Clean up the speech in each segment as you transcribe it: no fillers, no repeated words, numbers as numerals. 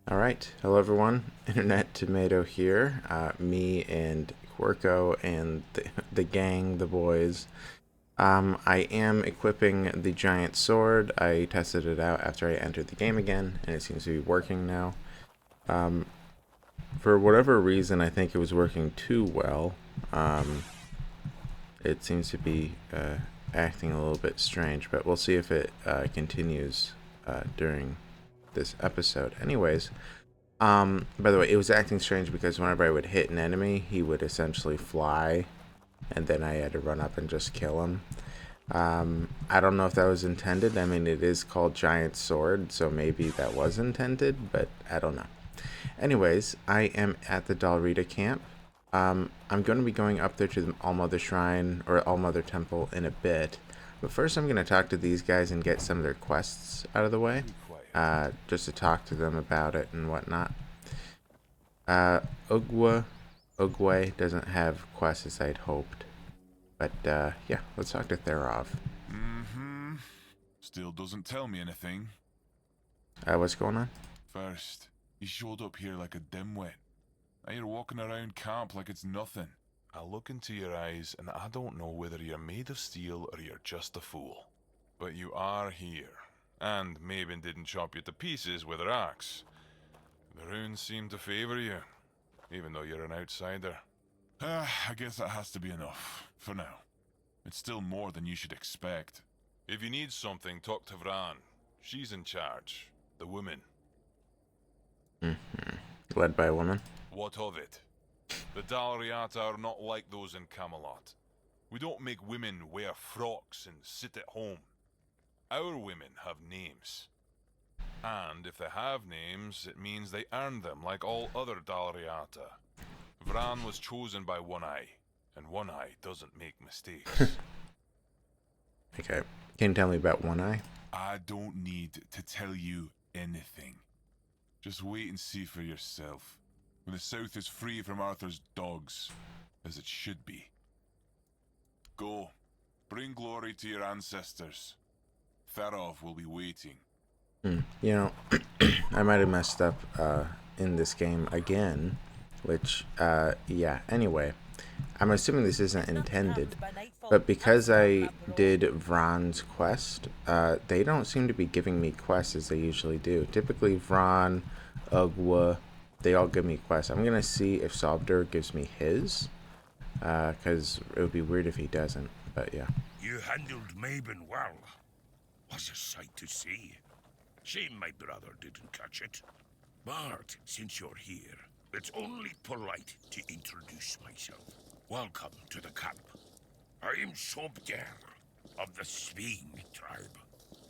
All right, hello everyone. Internet Tomato here. Me and Quirko and the gang, the boys. I am equipping the giant sword. I tested it out after I entered the game again, and it seems to be working now. For whatever reason, I think it was working too well. It seems to be acting a little bit strange, but we'll see if it continues during this episode. Anyways, by the way, it was acting strange because whenever I would hit an enemy, he would essentially fly, and then I had to run up and just kill him. I don't know if that was intended. I mean, it is called Giant Sword, so maybe that was intended, but I don't know. Anyways, I am at the Dal Riata camp. I'm going to be going up there to the All-Mother Shrine, or All-Mother Temple, in a bit. But first, I'm going to talk to these guys and get some of their quests out of the way, just to talk to them about it and whatnot. Uh, Ugwa, Ugwe doesn't have quests as I'd hoped. But, yeah, let's talk to Therov. Mm-hmm. Still doesn't tell me anything. What's going on? First, he showed up here like a dimwit. Now you're walking around camp like it's nothing. I look into your eyes and I don't know whether you're made of steel or you're just a fool. But you are here. And Maven didn't chop you to pieces with her axe. The runes seem to favor you, even though you're an outsider. I guess that has to be enough, for now. It's still more than you should expect. If you need something, talk to Vran. She's in charge. The woman. Led by a woman? What of it? The Dal Riata are not like those in Camelot. We don't make women wear frocks and sit at home. Our women have names. And if they have names, it means they earned them like all other Dal Riata. Vran was chosen by One Eye, and One Eye doesn't make mistakes. Okay. Can you tell me about One Eye? I don't need to tell you anything. Just wait and see for yourself. When the South is free from Arthur's dogs, as it should be. Go. Bring glory to your ancestors. Therov will be waiting. You know, I might have messed up in this game again, which, yeah, anyway. I'm assuming this isn't intended, but because I did Vron's quest, they don't seem to be giving me quests as they usually do. Typically, Vron, Ugwa, they all give me quests. I'm going to see if Sobdur gives me his, because it would be weird if he doesn't, but yeah. You handled Maven well. Was a sight to see. Shame my brother didn't catch it. But since you're here, it's only polite to introduce myself. Welcome to the camp. I am Sobdur of the Sveen tribe.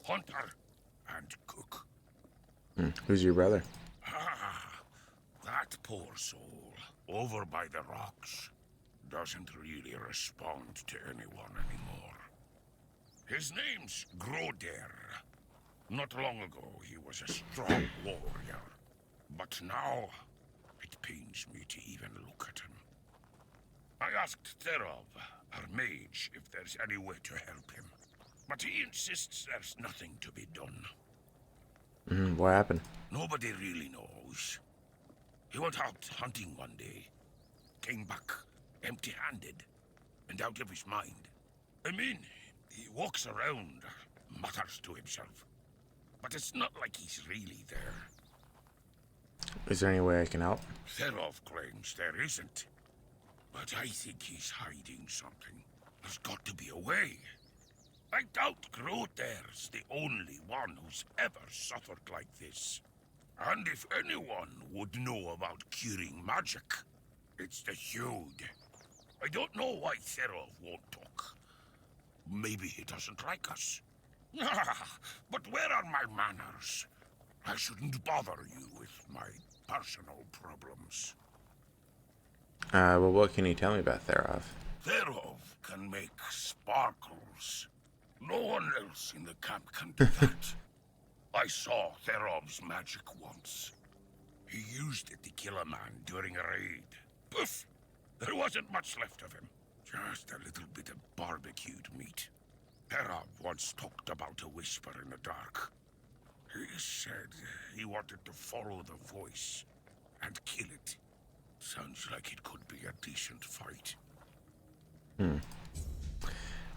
Hunter and cook. Who's your brother? Ah, that poor soul, over by the rocks, doesn't really respond to anyone anymore. His name's Groder. Not long ago, he was a strong warrior. But now, it pains me to even look at him. I asked Therov, our mage, if there's any way to help him. But he insists there's nothing to be done. What happened? Nobody really knows. He went out hunting one day. Came back empty-handed and out of his mind. I mean, he walks around, mutters to himself. But it's not like he's really there. Is there any way I can help? Therov claims there isn't. But I think he's hiding something. There's got to be a way. I doubt Groder's the only one who's ever suffered like this. And if anyone would know about curing magic, it's the Hude. I don't know why Therov won't talk. Maybe he doesn't like us. But where are my manners? I shouldn't bother you with my personal problems. Well, what can you tell me about Therov? Therov can make sparkles. No one else in the camp can do that. I saw Therov's magic once. He used it to kill a man during a raid. Poof! There wasn't much left of him. Just a little bit of barbecued meat. Therov once talked about a whisper in the dark. He said he wanted to follow the voice and kill it. Sounds like it could be a decent fight.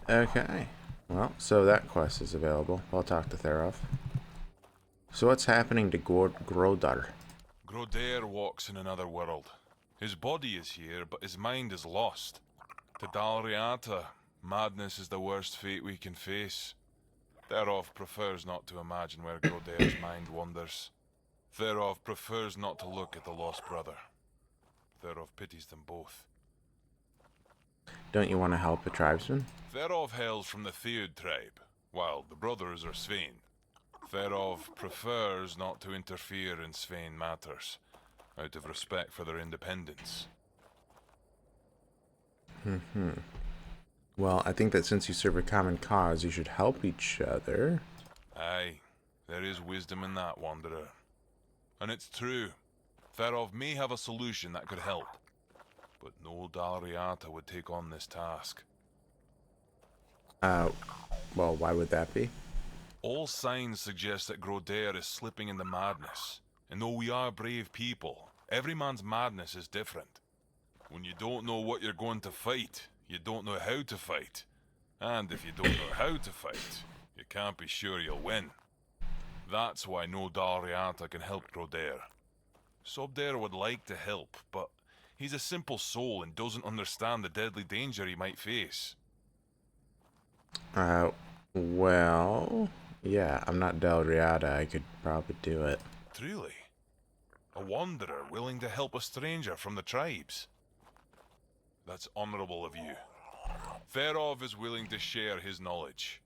Okay. Well, so that quest is available. I'll talk to Therov. So what's happening to Grodar? Grodair walks in another world. His body is here, but his mind is lost. To Dal Riata, madness is the worst fate we can face. Therov prefers not to imagine where Grodair's mind wanders. Therov prefers not to look at the lost brother. Therov pities them both. Don't you want to help a tribesman? Therov hails from the Theod tribe, while the brothers are Svein. Therov prefers not to interfere in Svein matters, out of respect for their independence. Well, I think that since you serve a common cause, you should help each other. Aye, there is wisdom in that, Wanderer. And it's true. Therov may have a solution that could help, but no Dal Riata would take on this task. Well, why would that be? All signs suggest that Grodair is slipping into madness, and though we are brave people, every man's madness is different. When you don't know what you're going to fight, you don't know how to fight. And if you don't know how to fight, you can't be sure you'll win. That's why no Dal Riata can help Grodair. Sobdair would like to help, but he's a simple soul and doesn't understand the deadly danger he might face. Well, yeah, I'm not Dal Riata. I could probably do it. Truly? A wanderer willing to help a stranger from the tribes? That's honorable of you. Therov is willing to share his knowledge.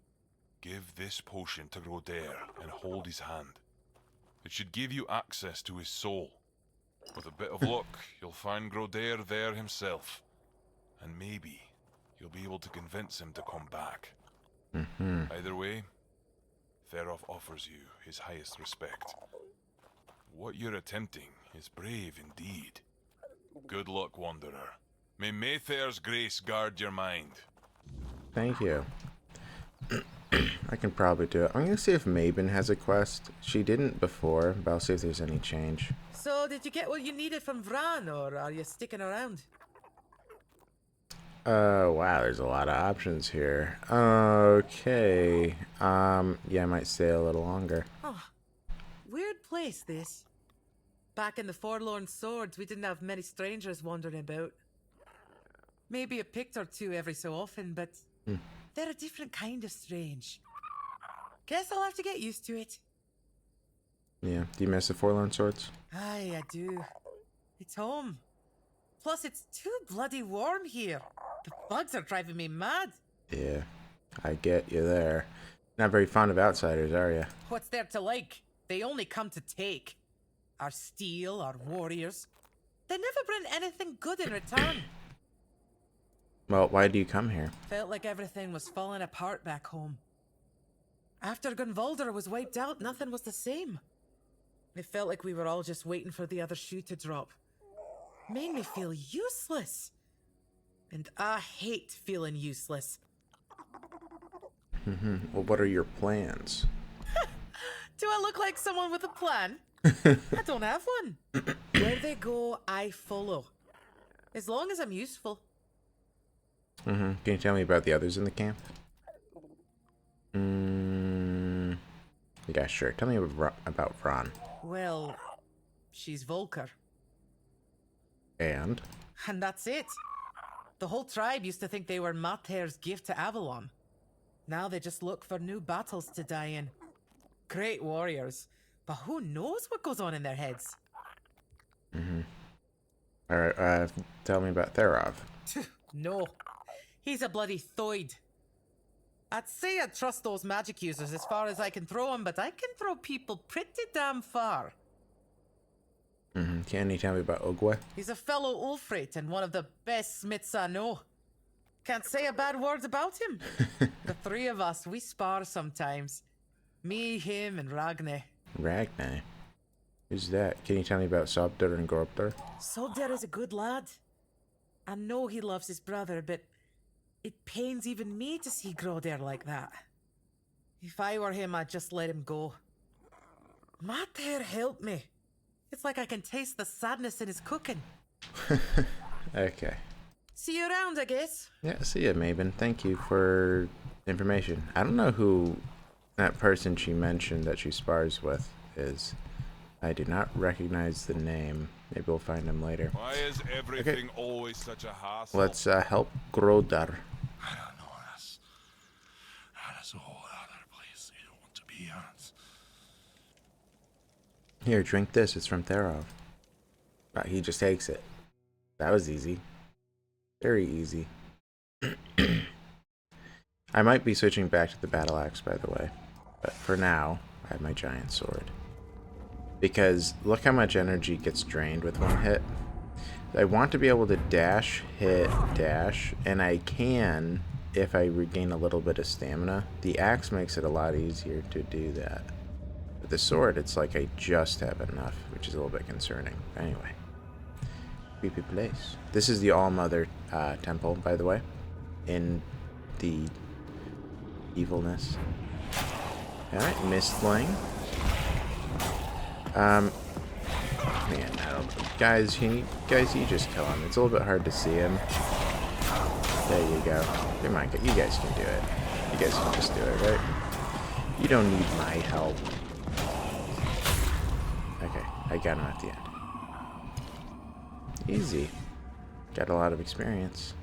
Give this potion to Grodair and hold his hand. It should give you access to his soul. With a bit of luck, you'll find Grodair there himself. And maybe you'll be able to convince him to come back. Either way, Therov offers you his highest respect. What you're attempting is brave indeed. Good luck, Wanderer. May Mayfair's grace guard your mind. Thank you. I can probably do it. I'm gonna see if Mabin has a quest. She didn't before, but I'll see if there's any change. So, did you get what you needed from Vran, or are you sticking around? Wow, there's a lot of options here. Okay. Yeah, I might stay a little longer. Oh, weird place, this. Back in the Forlorn Swords, we didn't have many strangers wandering about. Maybe a pict or two every so often, but they're a different kind of strange. Guess I'll have to get used to it. Yeah. Do you miss the Forlorn Swords? Aye, I do. It's home. Plus, it's too bloody warm here. The bugs are driving me mad. Yeah, I get you there. Not very fond of outsiders, are you? What's there to like? They only come to take. Our steel, our warriors. They never bring anything good in return. Well, why do you come here? Felt like everything was falling apart back home. After Gunvalder was wiped out, nothing was the same. It felt like we were all just waiting for the other shoe to drop. Made me feel useless. And I hate feeling useless. Well, what are your plans? Do I look like someone with a plan? I don't have one. Where they go, I follow. As long as I'm useful. Can you tell me about the others in the camp? Yeah, sure. Tell me about Vran. Well, she's Volker. And? And that's it. The whole tribe used to think they were Mater's gift to Avalon. Now they just look for new battles to die in. Great warriors, but who knows what goes on in their heads? Alright, tell me about Therov. No, he's a bloody thoid. I'd say I trust those magic users as far as I can throw them, but I can throw people pretty damn far. Can you tell me about Ogwe? He's a fellow Ulfrate and one of the best smiths I know. Can't say a bad word about him. The three of us, we spar sometimes. Me, him, and Ragne. Ragnar? Who's that? Can you tell me about Sobder and Gorbder? Solder is a good lad. I know he loves his brother, but it pains even me to see Groder like that. If I were him, I'd just let him go. Mater help me. It's like I can taste the sadness in his cooking. Okay. See you around, I guess. Yeah, see ya, Maven. Thank you for information. I don't know who that person she mentioned that she spars with is. I do not recognize the name. Maybe we'll find him later. Why is everything always such a hassle? Let's help Grodar. I don't know. That's a whole other place you don't want to be at. Here, drink this. It's from Therov. He just takes it. That was easy. Very easy. I might be switching back to the battle axe, by the way. But for now, I have my giant sword. Because look how much energy gets drained with one hit. I want to be able to dash, hit, dash, and I can if I regain a little bit of stamina. The axe makes it a lot easier to do that. With the sword, it's like I just have enough, which is a little bit concerning. Anyway. Creepy place. This is the All-Mother temple, by the way. In the evilness. Alright, Mistling. Man, I don't know. Guys, you just kill him. It's a little bit hard to see him. There you go. Come on, you guys can do it. You guys can just do it, right? You don't need my help. Okay, I got him at the end. Easy. Got a lot of experience.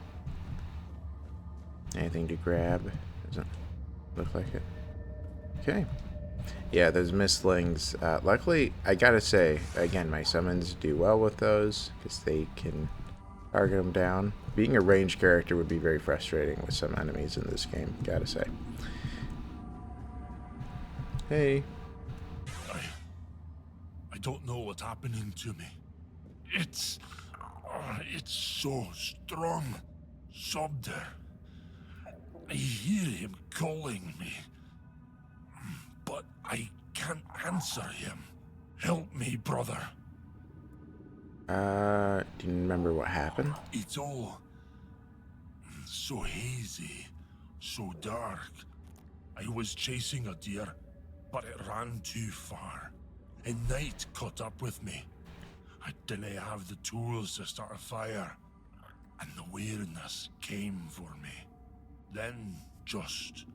Anything to grab? Doesn't look like it. Okay. Yeah, those mistlings. Luckily, I gotta say, again, my summons do well with those because they can target them down. Being a ranged character would be very frustrating with some enemies in this game, gotta say. Hey. I don't know what's happening to me. It's so strong. Sobder. I hear him calling me. But I can't answer him. Help me, brother. Do you remember what happened? It's all so hazy, so dark. I was chasing a deer, but it ran too far. And night caught up with me. I didn't have the tools to start a fire. And the weirdness came for me. Then just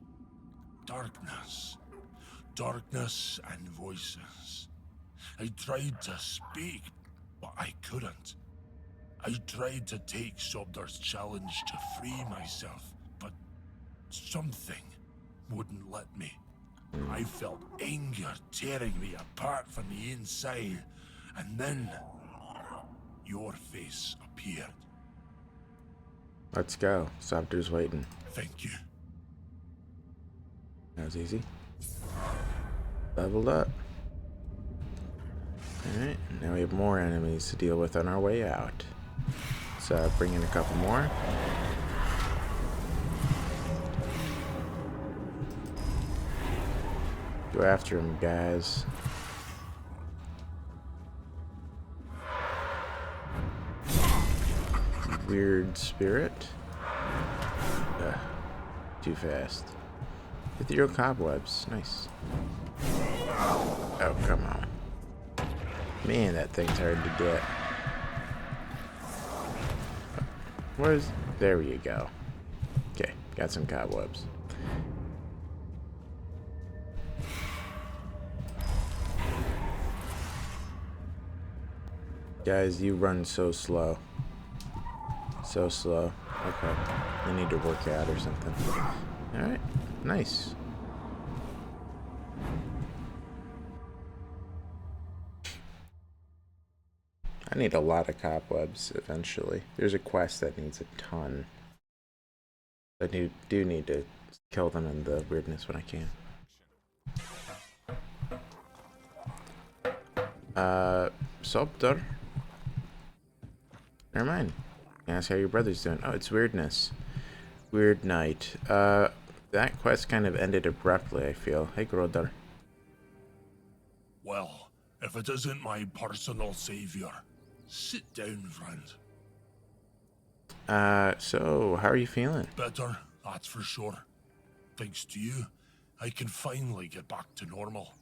darkness. Darkness and voices. I tried to speak, but I couldn't. I tried to take Sobdar's challenge to free myself, but something wouldn't let me. I felt anger tearing me apart from the inside, and then your face appeared. Let's go. Sobder's waiting. Thank you. That was easy. Leveled up. Alright, now we have more enemies to deal with on our way out. So bring in a couple more. Go after him, guys. Weird spirit. Ugh, too fast. Ethereal cobwebs. Nice. Oh, come on. Man, that thing's hard to get. Where's... There you go. Okay, got some cobwebs. Guys, you run so slow. So slow. Okay. I need to work out or something. Alright. Nice. I need a lot of cobwebs eventually. There's a quest that needs a ton. I do need to kill them in the weirdness when I can. Sobder. Never mind. Ask how your brother's doing. Oh, it's weirdness. Weird night. That quest kind of ended abruptly, I feel. Hey, Grodar. Well, if it isn't my personal savior, sit down, friend. So, how are you feeling? Better, that's for sure. Thanks to you, I can finally get back to normal.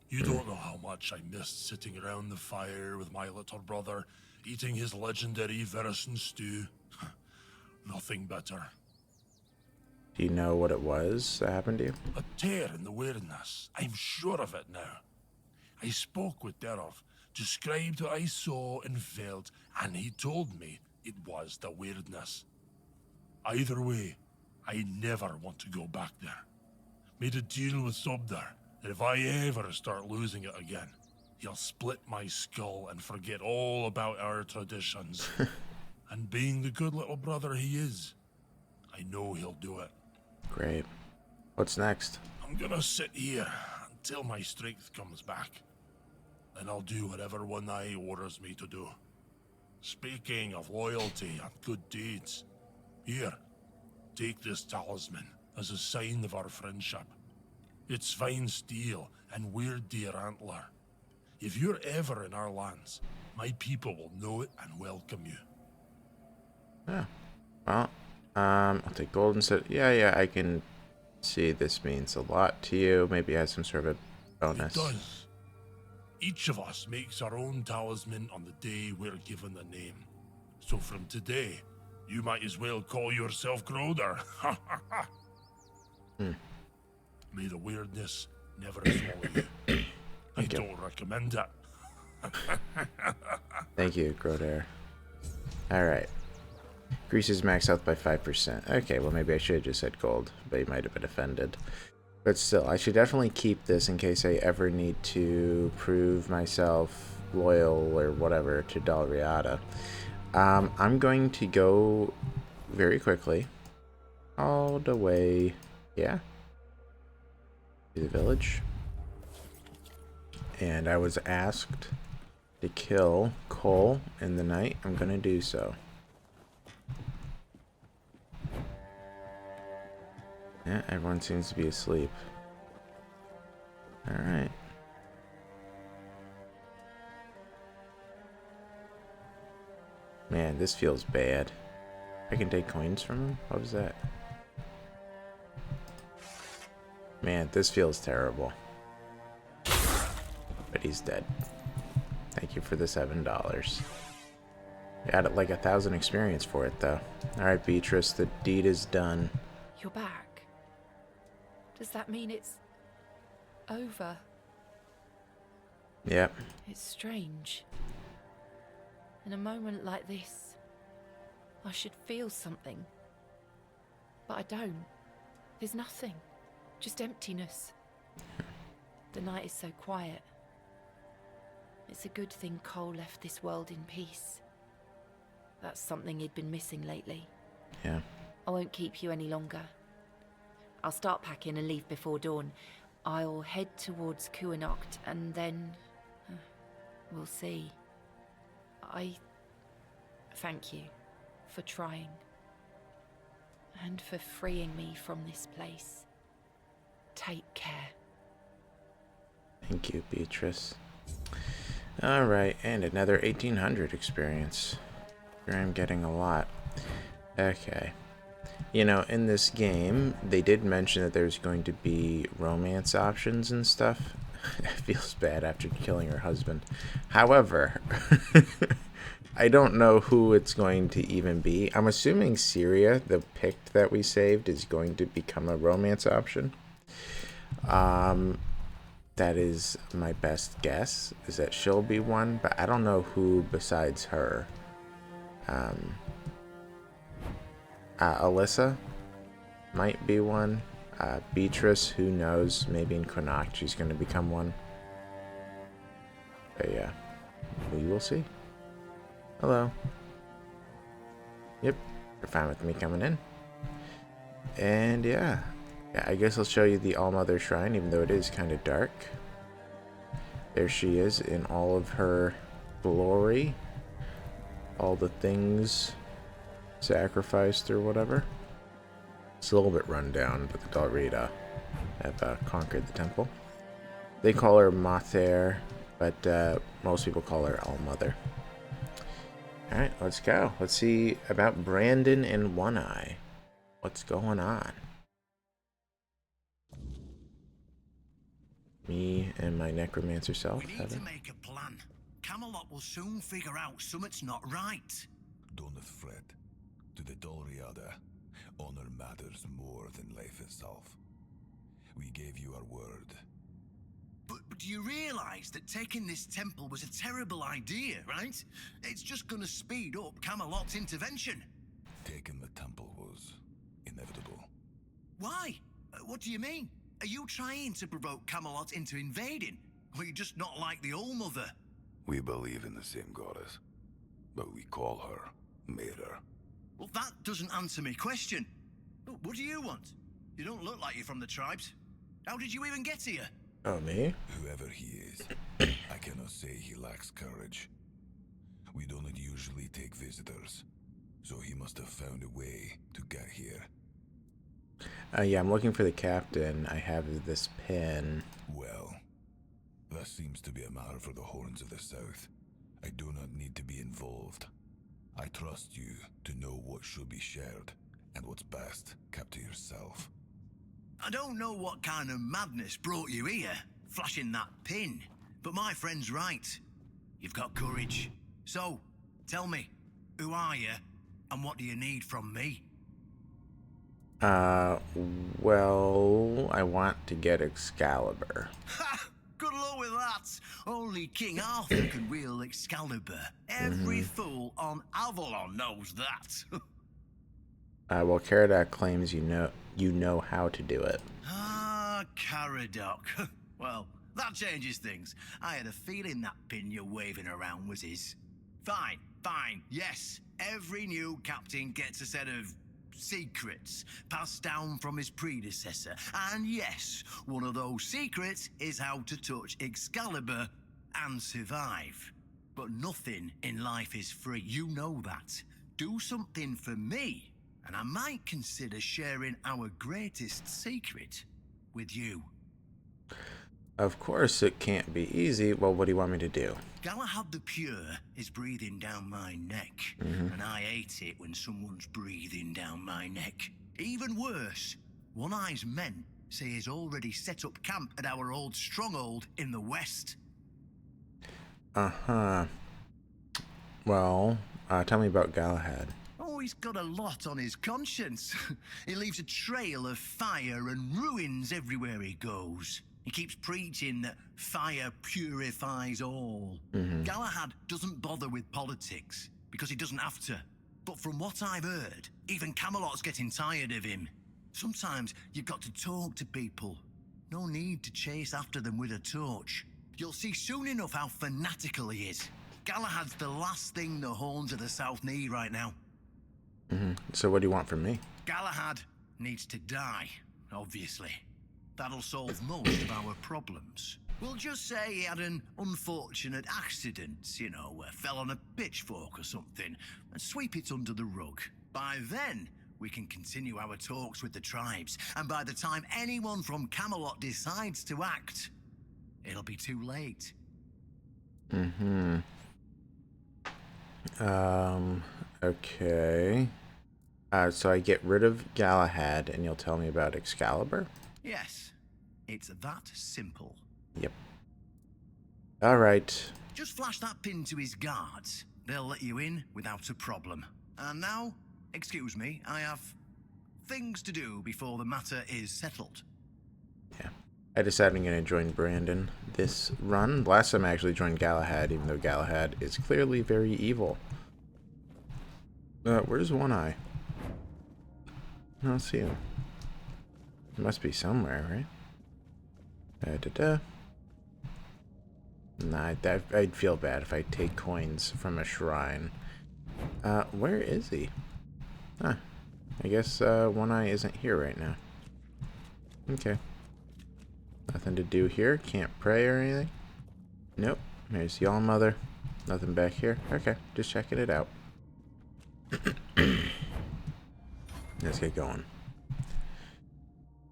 You don't know how much I missed sitting around the fire with my little brother, eating his legendary venison stew. Nothing better. Do you know what it was that happened to you? A tear in the weirdness. I'm sure of it now. I spoke with Derov, described what I saw and felt, and he told me it was the weirdness. Either way, I never want to go back there. Made a deal with Sobdar that if I ever start losing it again, he'll split my skull and forget all about our traditions. And being the good little brother he is, I know he'll do it. Great. What's next? I'm gonna sit here until my strength comes back. Then I'll do whatever One Eye orders me to do. Speaking of loyalty and good deeds, here, take this talisman as a sign of our friendship. It's fine steel and weird deer antler. If you're ever in our lands, my people will know it and welcome you. Yeah. Well, I'll take gold instead. Yeah, I can see this means a lot to you. Maybe it has some sort of a bonus. It does. Each of us makes our own talisman on the day we're given the name. So from today, you might as well call yourself Groder. May the weirdness never swallow you. I don't recommend it. Thank you, Groder. Alright. Increases max health by 5%. Okay, well maybe I should have just said gold, but he might have been offended. But still, I should definitely keep this in case I ever need to prove myself loyal or whatever to Dal Riata. I'm going to go very quickly all the way, to the village. And I was asked to kill Cole in the night. I'm going to do so. Yeah, everyone seems to be asleep. Alright. Man, this feels bad. I can take coins from him? What was that? Man, this feels terrible. But he's dead. Thank you for the $7. Got like 1,000 experience for it, though. Alright, Beatrice, the deed is done. You're back. Does that mean it's over? Yep. It's strange. In a moment like this, I should feel something. But I don't. There's nothing. Just emptiness. The night is so quiet. It's a good thing Cole left this world in peace. That's something he'd been missing lately. Yeah. I won't keep you any longer. I'll start packing and leave before dawn. I'll head towards Kuanocht and then... we'll see. I thank you for trying. And for freeing me from this place. Take care. Thank you, Beatrice. Alright, and another 1,800 experience. Here I'm getting a lot. Okay. You know, in this game, they did mention that there's going to be romance options and stuff. It feels bad after killing her husband. However, I don't know who it's going to even be. I'm assuming Syria, the pick that we saved, is going to become a romance option. That is my best guess, is that she'll be one, but I don't know who besides her. Alyssa might be one. Beatrice, who knows, maybe in Connacht she's going to become one. But yeah, we will see. Hello. Yep, you're fine with me coming in. And yeah, I guess I'll show you the All-Mother Shrine, even though it is kind of dark. There she is in all of her glory. All the things sacrificed or whatever. It's a little bit run down, but the Dal Riata have conquered the temple. They call her Mater, but most people call her All-Mother. Alright, let's go. Let's see about Brandon and One Eye. What's going on? Me and my necromancer self We need have to it. make a plan. Camelot will soon figure out something's not right. Don't fret. To the Dal Riata, honor matters more than life itself. We gave you our word. But do you realize that taking this temple was a terrible idea, right? It's just gonna speed up Camelot's intervention. Taking the temple was inevitable. Why? What do you mean? Are you trying to provoke Camelot into invading? Or you just not like the Old Mother? We believe in the same goddess, but we call her Mera. Well, that doesn't answer my question. What do you want? You don't look like you're from the tribes. How did you even get here? Oh, me? Whoever he is, I cannot say he lacks courage. We don't usually take visitors, so he must have found a way to get here. Yeah, I'm looking for the captain. I have this pin. Well, that seems to be a matter for the Horns of the South. I do not need to be involved. I trust you to know what should be shared, and what's best kept to yourself. I don't know what kind of madness brought you here, flashing that pin, but my friend's right. You've got courage. So, tell me, who are you, and what do you need from me? Well, I want to get Excalibur. Ha! Good luck with that. Only King Arthur can wield Excalibur. Every fool on Avalon knows that. Well, Caradoc claims you know how to do it. Ah, Caradoc. Well, that changes things. I had a feeling that pin you're waving around was his. Fine, yes. Every new captain gets a set of secrets passed down from his predecessor. And yes, one of those secrets is how to touch Excalibur and survive. But nothing in life is free. You know that. Do something for me, and I might consider sharing our greatest secret with you. Of course, it can't be easy. Well, what do you want me to do? Galahad the Pure is breathing down my neck, and I hate it when someone's breathing down my neck. Even worse, One Eye's men say he's already set up camp at our old stronghold in the west. Uh-huh. Well, tell me about Galahad. Oh, he's got a lot on his conscience. He leaves a trail of fire and ruins everywhere he goes. He keeps preaching that fire purifies all. Galahad doesn't bother with politics, because he doesn't have to. But from what I've heard, even Camelot's getting tired of him. Sometimes you've got to talk to people. No need to chase after them with a torch. You'll see soon enough how fanatical he is. Galahad's the last thing the Horns of the South need right now. So what do you want from me? Galahad needs to die, obviously. That'll solve most of our problems. We'll just say he had an unfortunate accident, fell on a pitchfork or something, and sweep it under the rug. By then, we can continue our talks with the tribes, and by the time anyone from Camelot decides to act, it'll be too late. Okay. So I get rid of Galahad, and you'll tell me about Excalibur? Yes, it's that simple. Yep. All right. Just flash that pin to his guards. They'll let you in without a problem. And now, excuse me, I have things to do before the matter is settled. Yeah. I decided I'm going to join Brandon this run. Last time I actually joined Galahad, even though Galahad is clearly very evil. Where's One Eye? I don't see him. He must be somewhere, right? Nah, I'd feel bad if I take coins from a shrine. Where is he? Huh. I guess One Eye isn't here right now. Okay. Nothing to do here. Can't pray or anything. Nope. There's the All-Mother. Nothing back here. Okay, just checking it out. Let's get going.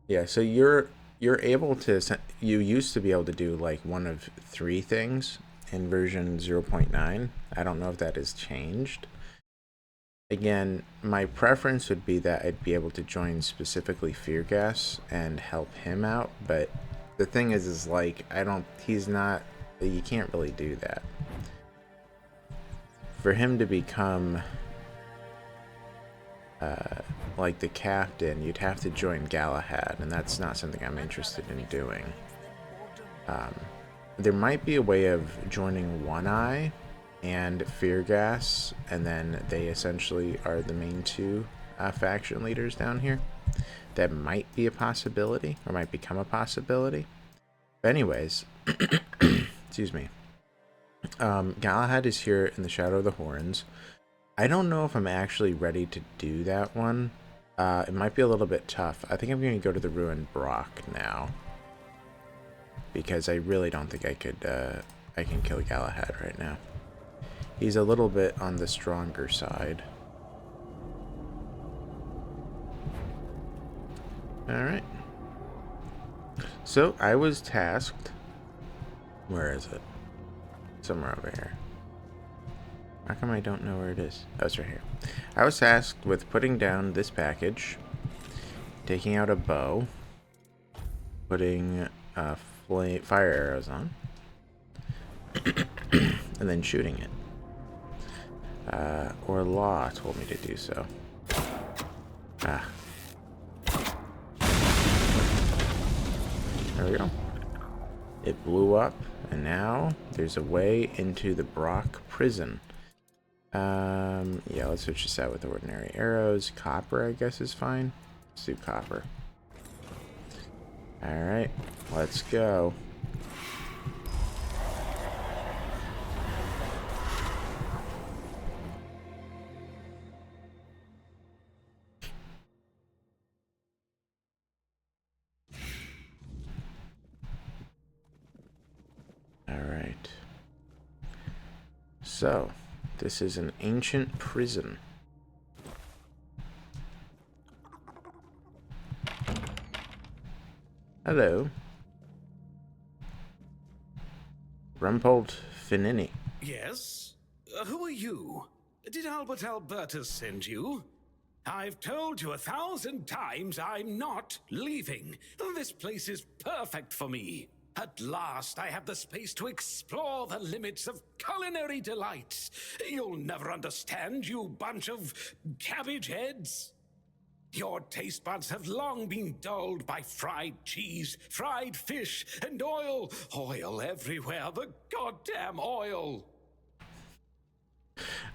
Yeah, so you're able to, you used to be able to do like one of 3 things in version 0.9. I don't know if that has changed. Again, my preference would be that I'd be able to join specifically Feargas and help him out, but the thing is like, he's not, you can't really do that. For him to become like the captain, you'd have to join Galahad, and that's not something I'm interested in doing. There might be a way of joining One Eye and Feargas, and then they essentially are the main two faction leaders down here. That might be a possibility, or might become a possibility. But anyways, excuse me. Galahad is here in the Shadow of the Horns. I don't know if I'm actually ready to do that one. It might be a little bit tough. I think I'm going to go to the Ruined Brock now, because I really don't think I can kill Galahad right now. He's a little bit on the stronger side. Alright. So, I was tasked... Where is it? Somewhere over here. How come I don't know where it is? Oh, it's right here. I was tasked with putting down this package, taking out a bow, putting fire arrows on, and then shooting it. Or Law told me to do so. Ah. There we go. It blew up, and now there's a way into the Brock prison. Yeah, let's switch this out with ordinary arrows. Copper, I guess, is fine. Let's do copper. Alright, let's go. Alright. So, this is an ancient prison. Hello. Rumpolt Finini. Yes? Who are you? Did Albert Albertus send you? I've told you 1,000 times I'm not leaving. This place is perfect for me. At last, I have the space to explore the limits of culinary delights. You'll never understand, you bunch of cabbage heads. Your taste buds have long been dulled by fried cheese, fried fish, and oil. Oil everywhere, the goddamn oil.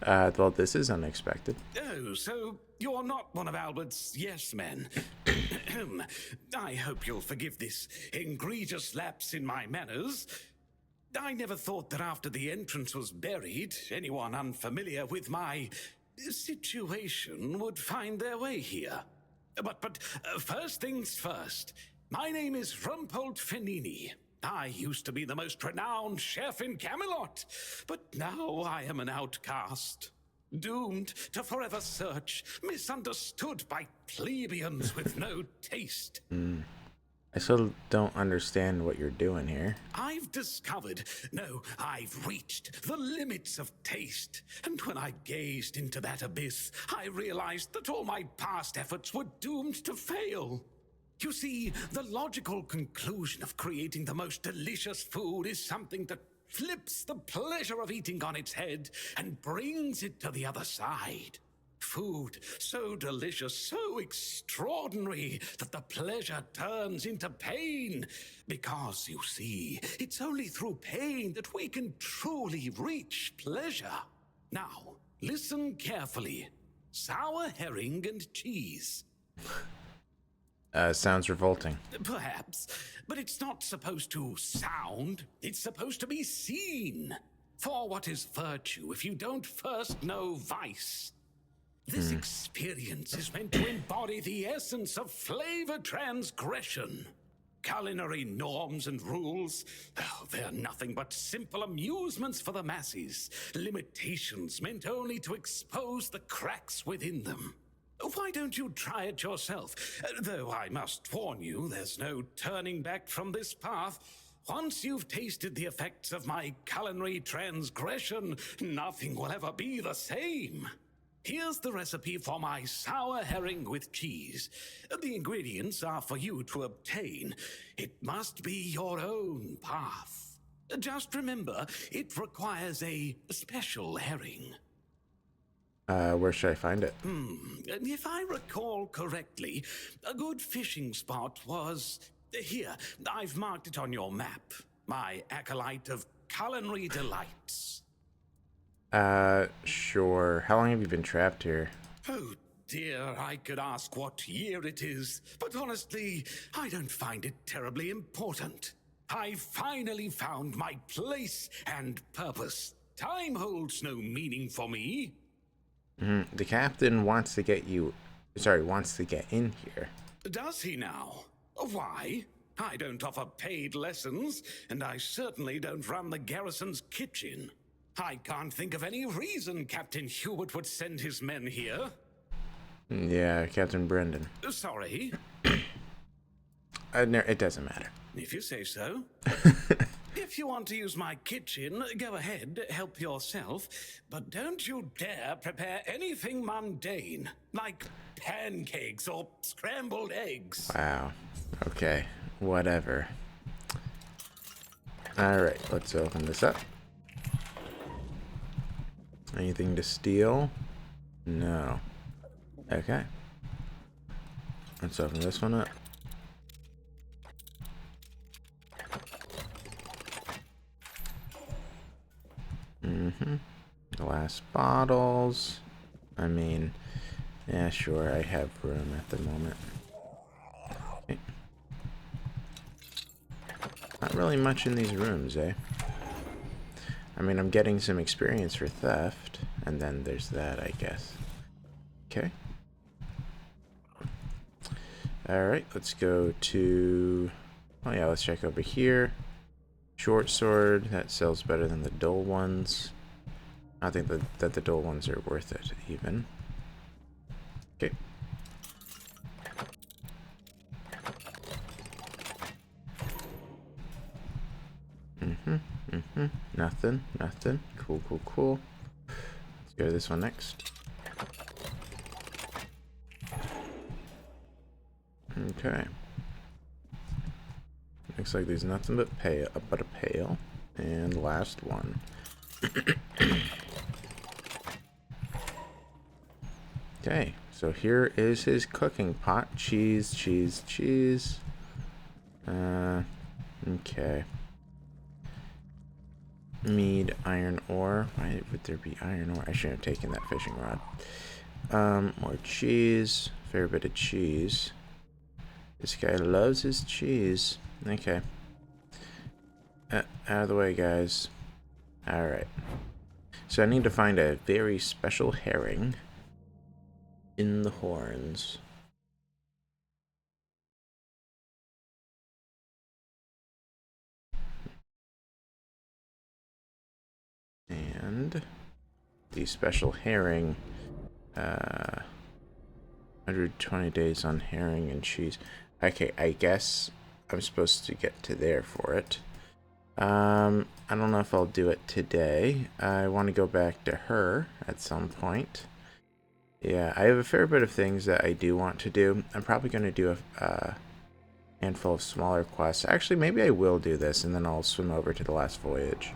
Well, this is unexpected. Oh, so you're not one of Albert's yes men. I hope you'll forgive this egregious lapse in my manners. I never thought that after the entrance was buried, anyone unfamiliar with my situation would find their way here. But first things first. My name is Rumpolt Finini. I used to be the most renowned chef in Camelot, but now I am an outcast. Doomed to forever search, misunderstood by plebeians with no taste. I still don't understand what you're doing here. I've discovered, no, I've reached the limits of taste. And when I gazed into that abyss, I realized that all my past efforts were doomed to fail. You see, the logical conclusion of creating the most delicious food is something that flips the pleasure of eating on its head and brings it to the other side. Food so delicious, so extraordinary, that the pleasure turns into pain. Because, you see, it's only through pain that we can truly reach pleasure. Now, listen carefully. Sour herring and cheese. Sounds revolting. Perhaps, but it's not supposed to sound, it's supposed to be seen. For what is virtue if you don't first know vice? This experience is meant to embody the essence of flavor transgression. Culinary norms and rules, they're nothing but simple amusements for the masses. Limitations meant only to expose the cracks within them. Why don't you try it yourself? Though I must warn you, there's no turning back from this path. Once you've tasted the effects of my culinary transgression, nothing will ever be the same. Here's the recipe for my sour herring with cheese. The ingredients are for you to obtain. It must be your own path. Just remember, it requires a special herring. Where should I find it? If I recall correctly, a good fishing spot was here. I've marked it on your map. My acolyte of culinary delights. Sure. How long have you been trapped here? Oh dear, I could ask what year it is, but honestly, I don't find it terribly important. I finally found my place and purpose. Time holds no meaning for me. The captain wants to get you... Sorry, wants to get in here. Does he now? Why? I don't offer paid lessons, and I certainly don't run the garrison's kitchen. I can't think of any reason Captain Hubert would send his men here. Yeah, Captain Brendan. Sorry? No, it doesn't matter. If you say so. If you want to use my kitchen, go ahead, help yourself. But don't you dare prepare anything mundane, like pancakes or scrambled eggs. Wow. Okay. Whatever. Alright, let's open this up. Anything to steal? No. Okay. Let's open this one up. Glass bottles. I mean, yeah, sure, I have room at the moment. Okay. Not really much in these rooms, eh? I mean, I'm getting some experience for theft, and then there's that, I guess. Okay. Alright, let's go to... Oh yeah, let's check over here. Short sword, that sells better than the dull ones. I think that the dull ones are worth it, even. Okay. Nothing. Cool. Let's go to this one next. Okay. Looks like there's nothing but a pail. And last one. Okay, so here is his cooking pot. Cheese. Okay. Mead, iron ore. Why would there be iron ore? I shouldn't have taken that fishing rod. More cheese. Fair bit of cheese. This guy loves his cheese. Okay. Out of the way, guys. Alright. So I need to find a very special herring in the horns. And the special herring, 120 days on herring and cheese. Okay, I guess I'm supposed to get to there for it. I don't know if I'll do it today. I want to go back to her at some point. Yeah, I have a fair bit of things that I do want to do. I'm probably going to do a handful of smaller quests. Actually, maybe I will do this, and then I'll swim over to the last voyage.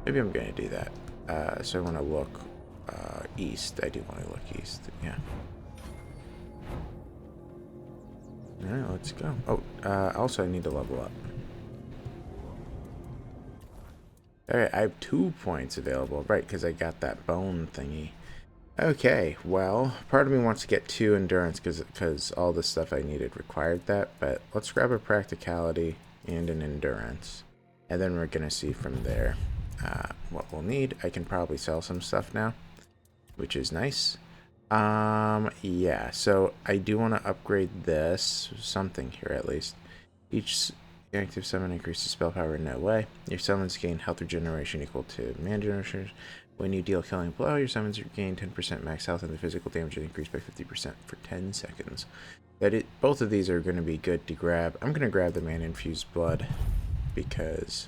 Maybe I'm going to do that. So I want to look east. I do want to look east. Yeah. Alright, let's go. Oh, also I need to level up. Alright, I have 2 points available. Right, because I got that bone thingy. Okay, well, part of me wants to get 2 endurance because all the stuff I needed required that. But let's grab a practicality and an endurance. And then we're going to see from there what we'll need. I can probably sell some stuff now, which is nice. Yeah, so I do want to upgrade this, something here at least. Each active summon increases spell power in no way. Your summons gain health regeneration equal to mana generation. When you deal killing blow, your summons gain 10% max health and the physical damage is increased by 50% for 10 seconds. Both of these are going to be good to grab. I'm going to grab the mana infused blood because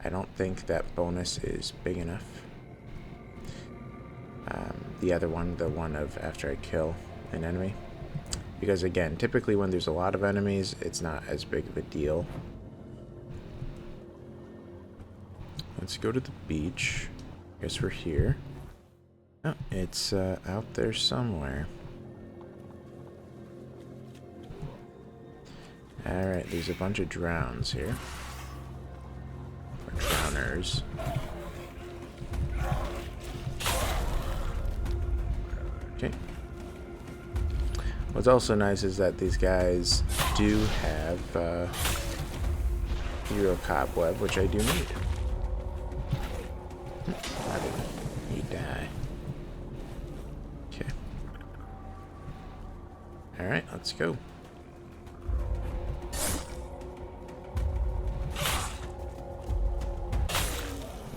I don't think that bonus is big enough. the other one, the one of after I kill an enemy. Because again, typically when there's a lot of enemies, it's not as big of a deal. Let's go to the beach. Guess we're here. Oh, it's out there somewhere. Alright, there's a bunch of drowns here. Or drowners. Okay. What's also nice is that these guys do have Hero Cobweb, which I do need. How did he die? Okay. Alright, let's go.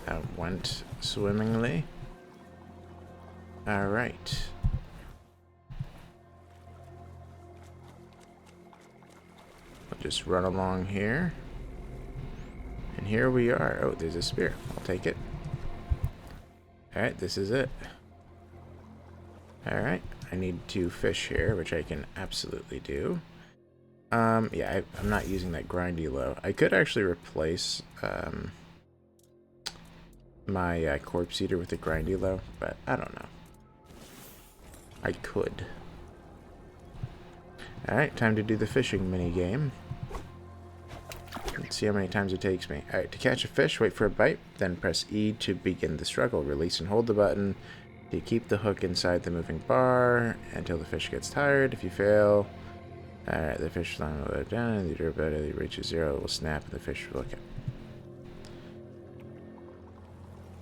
That went swimmingly. Alright. I'll just run along here. And here we are. Oh, there's a spear. I'll take it. Alright, this is it. Alright, I need to fish here, which I can absolutely do. Yeah, I'm not using that grindy low. I could actually replace my corpse eater with a grindy low, but I don't know. I could. Alright, time to do the fishing mini game. Let's see how many times it takes me. Alright, to catch a fish, wait for a bite, then press E to begin the struggle. Release and hold the button to keep the hook inside the moving bar until the fish gets tired. If you fail, alright, the fish line will go down, and the durability reaches 0, it will snap, and the fish will look at.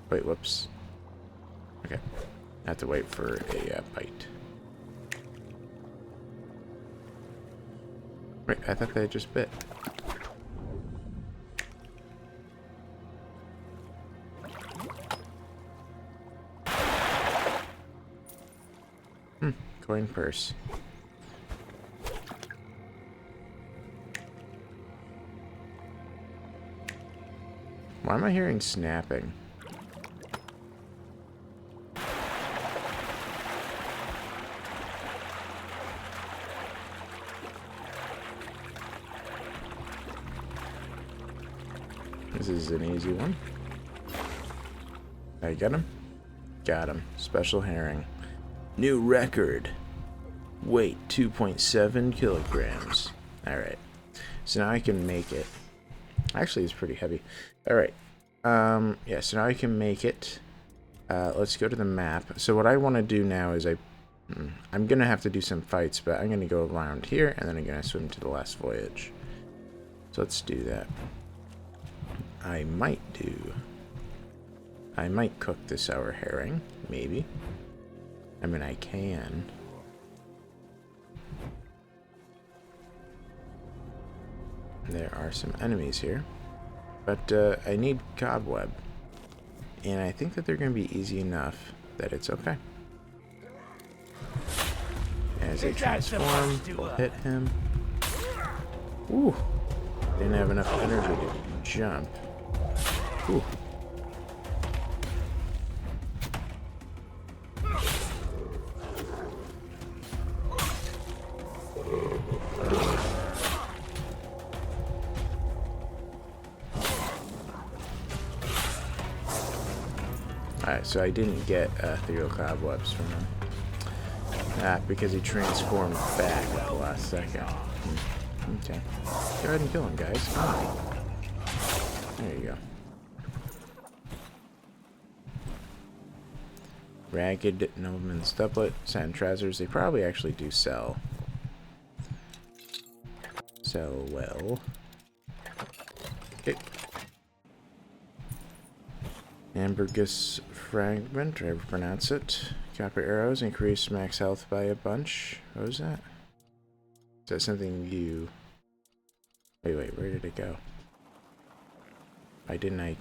Wait, whoops. Okay. I have to wait for a bite. Wait, I thought they just bit. Coin purse. Why am I hearing snapping? This is an easy one. I get him? Got him. Special herring. New record. Weight 2.7 kilograms. Alright. So now I can make it. Actually, it's pretty heavy. Alright. Yeah, so now I can make it. Let's go to the map. So what I want to do now is I'm going to have to do some fights, but I'm going to go around here, and then I'm going to swim to the last voyage. So let's do that. I might cook the sour herring, maybe. I mean, I can. There are some enemies here. But I need cobweb. And I think that they're going to be easy enough that it's okay. As I transform, we'll hit him. Ooh. Didn't have enough energy to jump. Ooh. Alright, so I didn't get ethereal cobwebs from him. Because he transformed back at the last second. Okay. Go ahead and kill him, guys. Come on. There you go. Ragged nobleman's doublet, satin trousers. They probably actually do sell. Sell well. Okay. Ambergris fragment, however you pronounce it. Copper arrows increase max health by a bunch. What was that? Is that something you... Wait, where did it go? Why didn't I...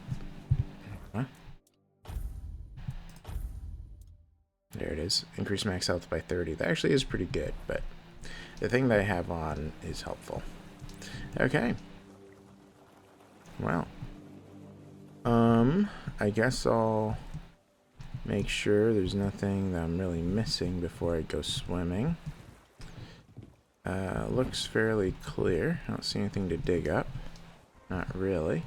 Huh? There it is. Increase max health by 30. That actually is pretty good, but the thing that I have on is helpful. Okay. Well. I guess I'll make sure there's nothing that I'm really missing before I go swimming. Looks fairly clear. I don't see anything to dig up. Not really.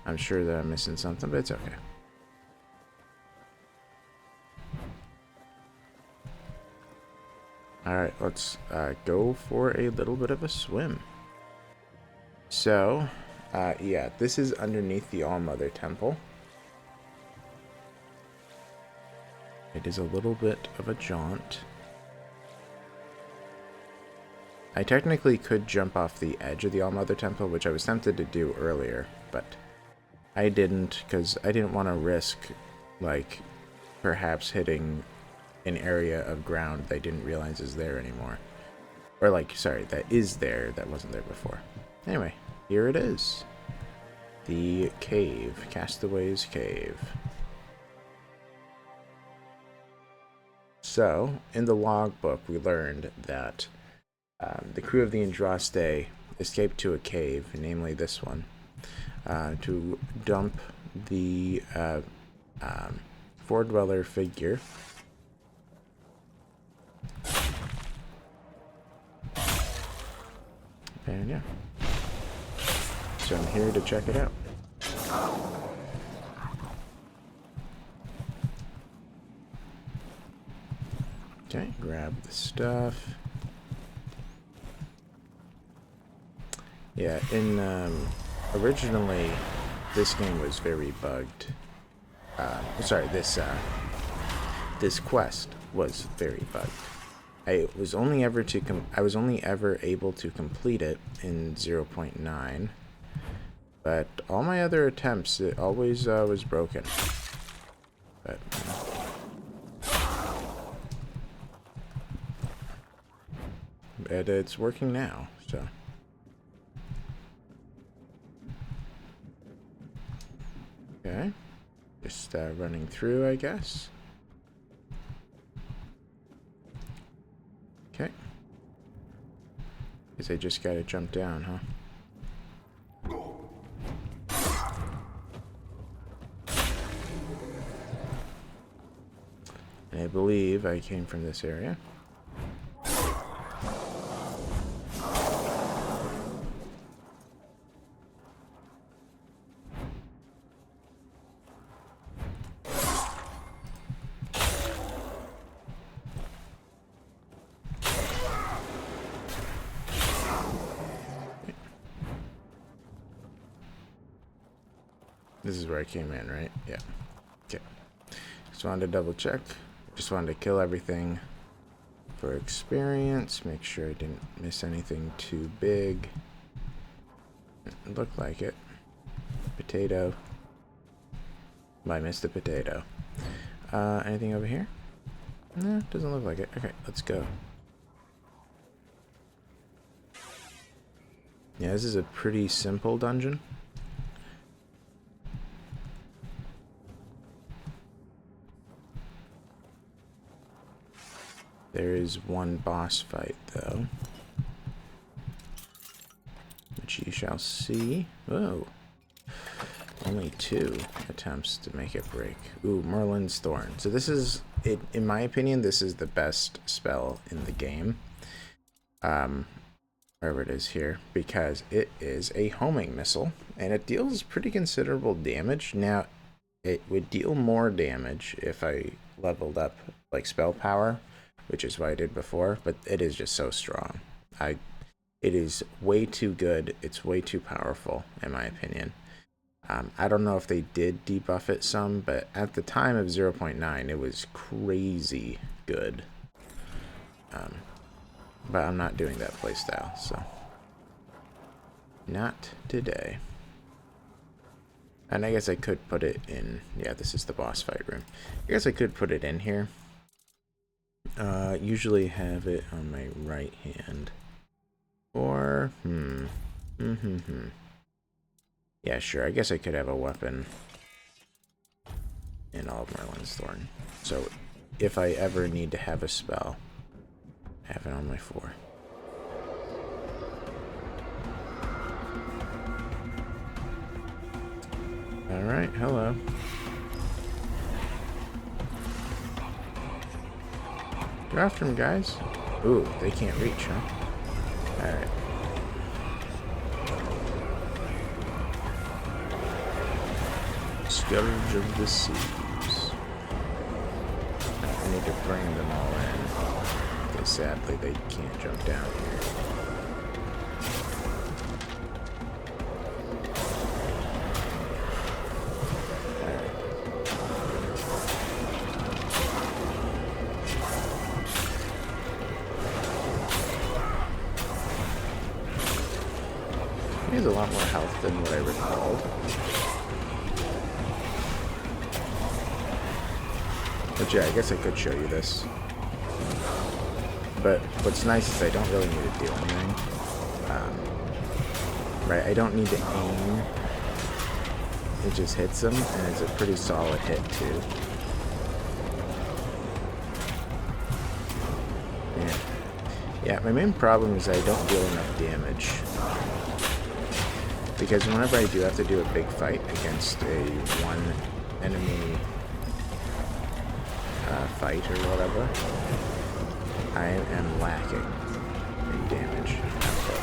I'm sure that I'm missing something, but it's okay. Alright, let's go for a little bit of a swim. So, yeah, this is underneath the All-Mother Temple. It is a little bit of a jaunt. I technically could jump off the edge of the All-Mother Temple, which I was tempted to do earlier, but I didn't, because I didn't want to risk, like, perhaps hitting an area of ground that I didn't realize is there anymore. Or, like, sorry, that is there, that wasn't there before. Anyway, here it is. The cave. Castaway's Cave. So, in the logbook, we learned that the crew of the Andraste escaped to a cave, namely this one, to dump the Foredweller figure. And yeah. So I'm here to check it out. Okay, grab the stuff. Yeah, originally this game was very bugged. Sorry, this quest was very bugged. I was only ever able to complete it in 0.9, but all my other attempts, it always was broken. But it's working now, so. Okay, just running through, I guess. Okay. Guess I just gotta jump down, huh? And I believe I came from this area. This is where I came in, right? Yeah. Okay. Just wanted to double check. Just wanted to kill everything for experience. Make sure I didn't miss anything too big. It looked like it. Potato. Well, I missed the potato. Anything over here? No, doesn't look like it. Okay, let's go. Yeah, this is a pretty simple dungeon. There is one boss fight, though, which you shall see. Whoa. Only 2 attempts to make it break. Ooh, Merlin's Thorn. So this is, in my opinion, this is the best spell in the game. Wherever it is here, because it is a homing missile, and it deals pretty considerable damage. Now, it would deal more damage if I leveled up, like, spell power, which is what I did before, but it is just so strong. It is way too good. It's way too powerful, in my opinion. I don't know if they did debuff it some, but at the time of 0.9, it was crazy good. But I'm not doing that playstyle, so. Not today. And I guess I could put it in, yeah, this is the boss fight room. I guess I could put it in here. Usually have it on my right hand. Or, yeah, sure, I guess I could have a weapon in all of Merlin's Thorn. So, if I ever need to have a spell, have it on my 4. Alright, hello. Go after him, guys. Ooh, they can't reach, huh? Alright. Scourge of the Seas. I need to bring them all in. Because sadly, they can't jump down here. He has a lot more health than what I recalled. But yeah, I guess I could show you this. But what's nice is I don't really need to do anything. Right, I don't need to aim. It just hits them, and it's a pretty solid hit too. Yeah, my main problem is I don't deal enough damage. Because whenever I do have to do a big fight against a one enemy fight or whatever, I am lacking in damage output.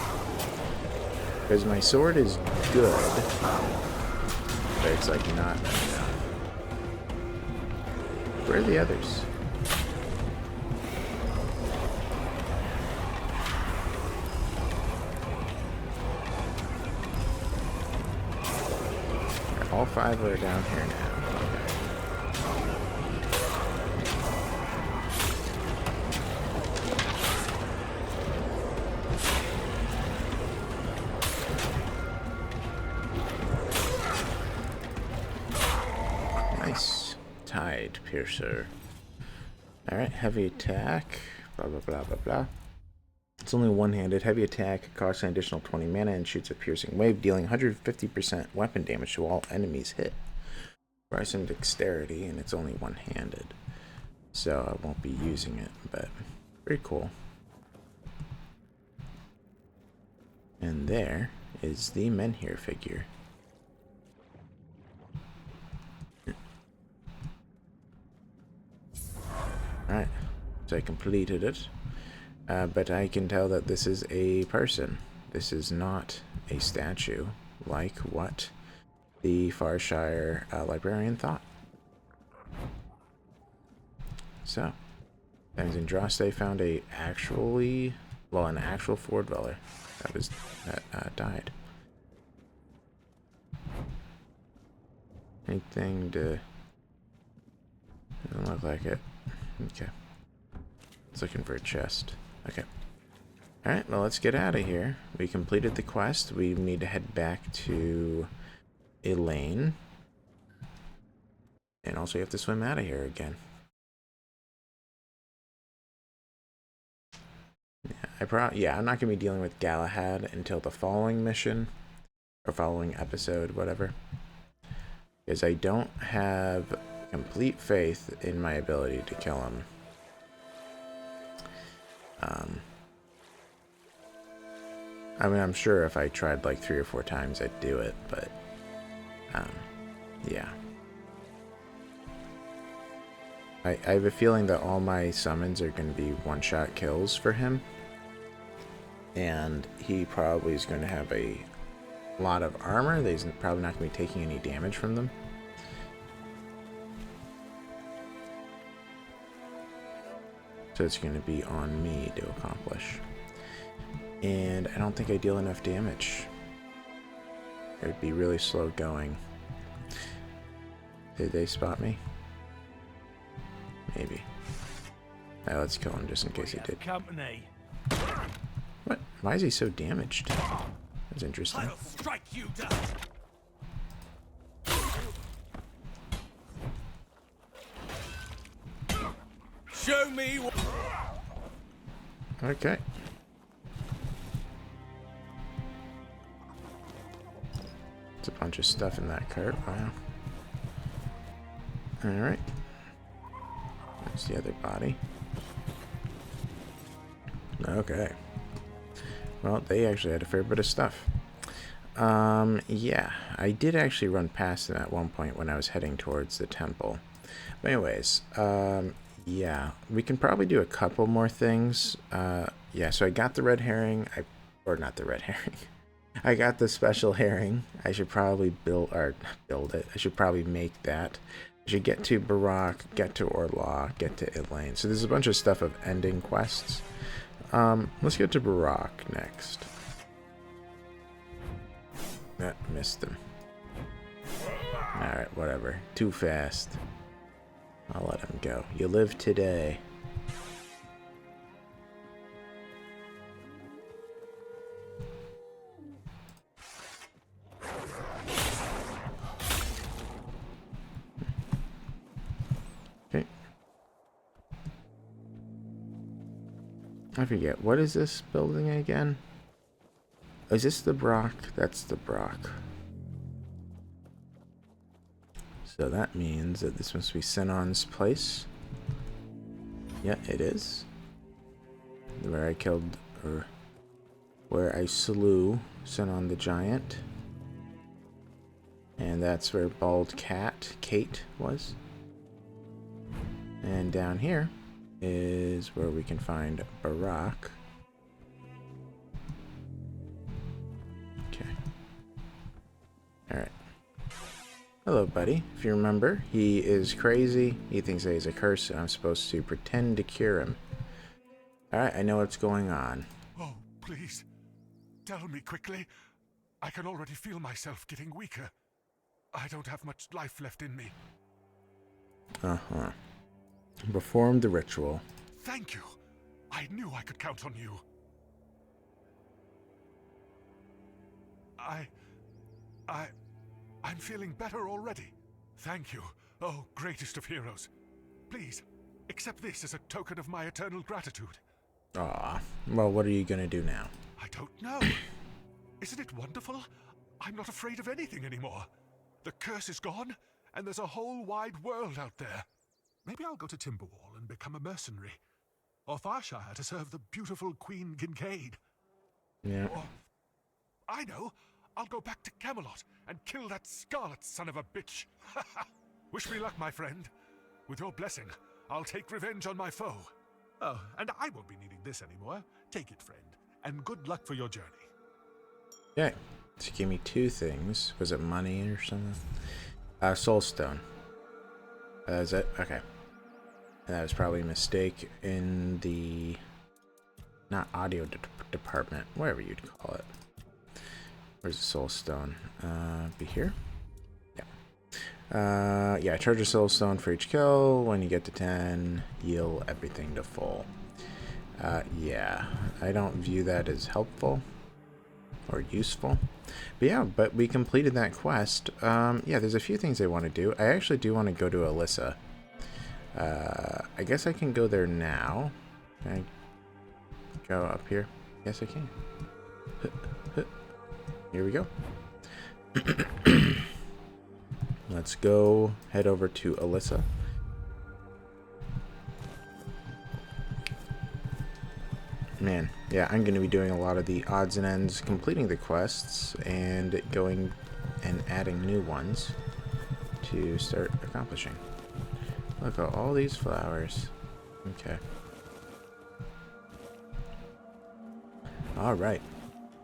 Because my sword is good, but it's like not enough. Where are the others? All 5 are down here now. Nice. Tide Piercer. Alright, heavy attack. Blah, blah, blah, blah, blah. It's only one-handed. Heavy attack costs an additional 20 mana and shoots a piercing wave, dealing 150% weapon damage to all enemies hit. Price and dexterity, and it's only one-handed. So I won't be using it, but pretty cool. And there is the Menhir figure. Alright, so I completed it. But I can tell that this is a person. This is not a statue, like what the Farshire librarian thought. So, things in Droste found an actual Foredweller that died. Anything to... Doesn't look like it. Okay. It's looking for a chest. Okay. Alright, well, let's get out of here. We completed the quest. We need to head back to Elaine. And also you have to swim out of here again. Yeah, I'm not going to be dealing with Galahad until the following mission. Or following episode, whatever. Because I don't have complete faith in my ability to kill him. I mean, I'm sure if I tried like 3 or 4 times, I'd do it, but, yeah. I have a feeling that all my summons are going to be one-shot kills for him. And he probably is going to have a lot of armor. He's probably not going to be taking any damage from them. So it's going to be on me to accomplish. And I don't think I deal enough damage. It would be really slow going. Did they spot me? Maybe. Now let's kill him just in case he did. Company. What? Why is he so damaged? That's interesting. I'll strike you down. Show me what... Okay. It's a bunch of stuff in that cart. Wow. Alright. There's the other body. Okay. Well, they actually had a fair bit of stuff. Yeah. I did actually run past them at one point when I was heading towards the temple. But anyways, yeah, we can probably do a couple more things. Yeah, so I got the red herring. Or not the red herring. I got the special herring. I should probably build it. I should probably make that. I should get to Barak, get to Orla, get to Elaine. So there's a bunch of stuff of ending quests. Let's get to Barak next. Missed him. Alright, whatever. Too fast. I'll let him go. You live today. Okay. I forget. What is this building again? Oh, is this the Brock? That's the Brock. So that means that this must be Sinon's place. Yeah, it is. Where I killed, or where I slew Sinon the Giant. And that's where Bald Cat, Kate, was. And down here is where we can find Barak. Okay. Alright. Hello, buddy. If you remember, he is crazy. He thinks that he's a curse, and I'm supposed to pretend to cure him. Alright, I know what's going on. Oh, please. Tell me quickly. I can already feel myself getting weaker. I don't have much life left in me. Uh-huh. Perform the ritual. Thank you. I knew I could count on you. I'm feeling better already. Thank you. Oh, greatest of heroes. Please, accept this as a token of my eternal gratitude. Aw. Well, what are you gonna do now? I don't know. Isn't it wonderful? I'm not afraid of anything anymore. The curse is gone, and there's a whole wide world out there. Maybe I'll go to Timberwall and become a mercenary. Or Farshire to serve the beautiful Queen Kincaid. Yeah. Or, I know, I'll go back to Camelot and kill that Scarlet son of a bitch. Wish me luck, my friend. With your blessing, I'll take revenge on my foe. Oh, and I won't be needing this anymore. Take it, friend, and good luck for your journey. Okay. So give me two things. Was it money or something? Soulstone. Is it? Okay. And that was probably a mistake in the... not audio department. Whatever you'd call it. Where's the Soulstone? Be here? Yeah. Yeah, charge a Soulstone for each kill. When you get to 10, heal everything to full. Yeah. I don't view that as helpful or useful. But yeah, but we completed that quest. Yeah, there's a few things I want to do. I actually do want to go to Alyssa. I guess I can go there now. Can I go up here? Yes, I can. Here we go. Let's go head over to Alyssa. Man, yeah, I'm going to be doing a lot of the odds and ends, completing the quests, and going and adding new ones to start accomplishing. Look at all these flowers. Okay. Alright.